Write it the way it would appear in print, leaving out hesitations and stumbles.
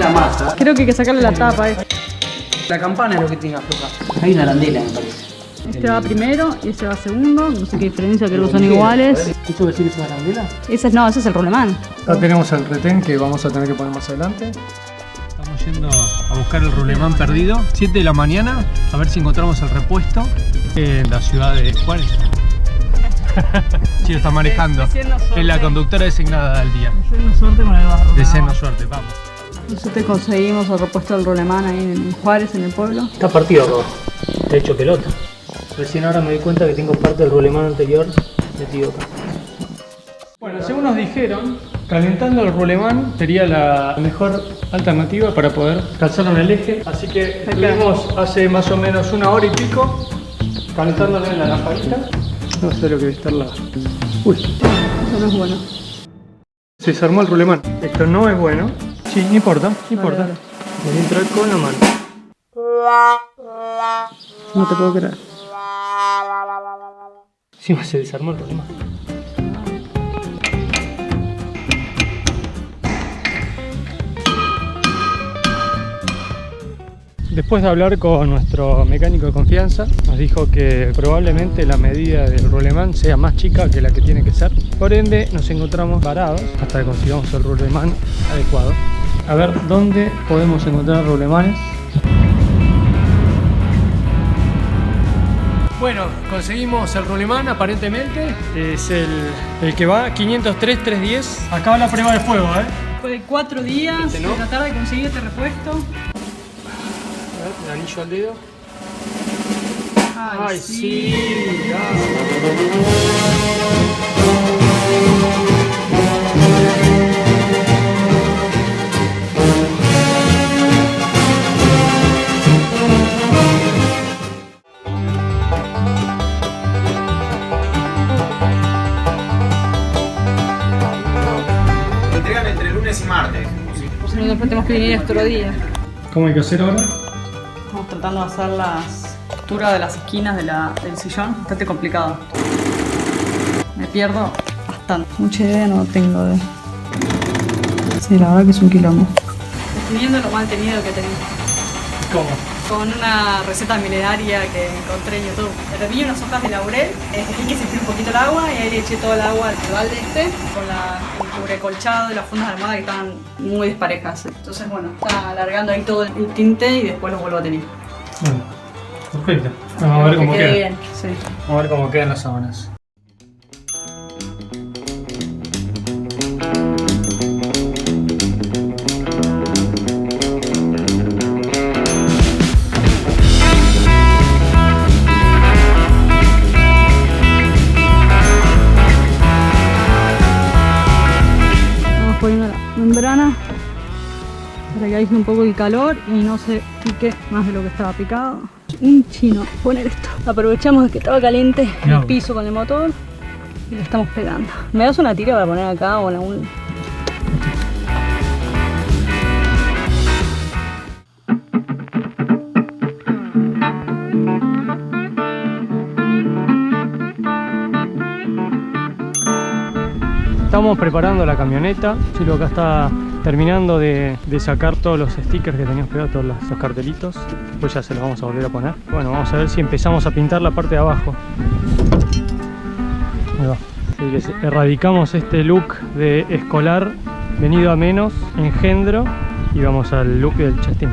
la masa. Creo que hay que sacarle la tapa. La campana es lo que tiene afloja. Hay una arandela, me parece. Este va primero y este va segundo. No sé qué diferencia, creo que son iguales. ¿Esto va a decir que es una arandela? Ese no, ese es el rolemán. Acá tenemos el retén que vamos a tener que poner más adelante. Estamos yendo a buscar el rolemán perdido. 7 de la mañana, a ver si encontramos el repuesto en la ciudad de Juárez. Chilo está manejando. Es la conductora designada del día. Deseando suerte con el barro. Deseando suerte, vamos. Nosotros conseguimos el repuesto del rolemán ahí en Juárez, en el pueblo. Está partido acá abajo. Está hecho pelota. Recién ahora me di cuenta que tengo parte del rolemán anterior metido acá. Bueno, según nos dijeron, calentando el rolemán sería la mejor alternativa para poder calzarlo en el eje. Así que estuvimos hace más o menos 1 hora y pico calentándolo en la lamparita. No sé lo que debe estar la... Uy, Eso no es bueno. se desarmó el rolemán. Esto no es bueno. Sí, no importa, no importa. Dale. Voy a entrar con la mano. No te puedo creer. Encima se desarmó el rolemán. Después de hablar con nuestro mecánico de confianza, nos dijo que probablemente la medida del rolemán sea más chica que la que tiene que ser. Por ende, nos encontramos parados hasta que consigamos el rolemán adecuado. A ver dónde podemos encontrar rolemanes. Bueno, conseguimos el rolemán aparentemente. Es el que va 503-310. Acá va la prueba de fuego, Después de 4 días ¿Viste, no? de tratar de conseguir este repuesto. El anillo al dedo. Ay, sí. Lo entregan entre lunes y martes. Pues nosotros tenemos que venir otro día. ¿Cómo hay que hacer ahora? Estamos tratando de hacer las costuras de las esquinas del sillón. Bastante complicado. Me pierdo bastante. Mucha idea no tengo de... Sí, la verdad que es un quilombo. Definiendo lo mal tenido que tenía. ¿Cómo? Con una receta milenaria que encontré en YouTube. Herví unas hojas de laurel, dejé que se enfríe un poquito el agua y ahí le eché todo el agua al balde con el cubrecolchado y las fundas de almohada que estaban muy desparejas. Entonces, bueno, está alargando ahí todo el tinte y después lo vuelvo a tener. Bueno, perfecto. Vamos a ver cómo Que quede queda. bien, sí. Vamos a ver cómo quedan las sábanas. Vamos poniendo la membrana para que aísle un poco el calor y no se pique más de lo que estaba picado. Un chino poner esto. Aprovechamos de que estaba caliente el piso con el motor y le estamos pegando. ¿Me das una tira para poner acá o en algún...? Estamos preparando la camioneta. Chilo acá está terminando de sacar todos los stickers que teníamos pegados, todos los cartelitos. Después ya se los vamos a volver a poner. Bueno, vamos a ver si empezamos a pintar la parte de abajo. Ahí va. Así que erradicamos este look de escolar venido a menos, engendro, y vamos al look del chastín.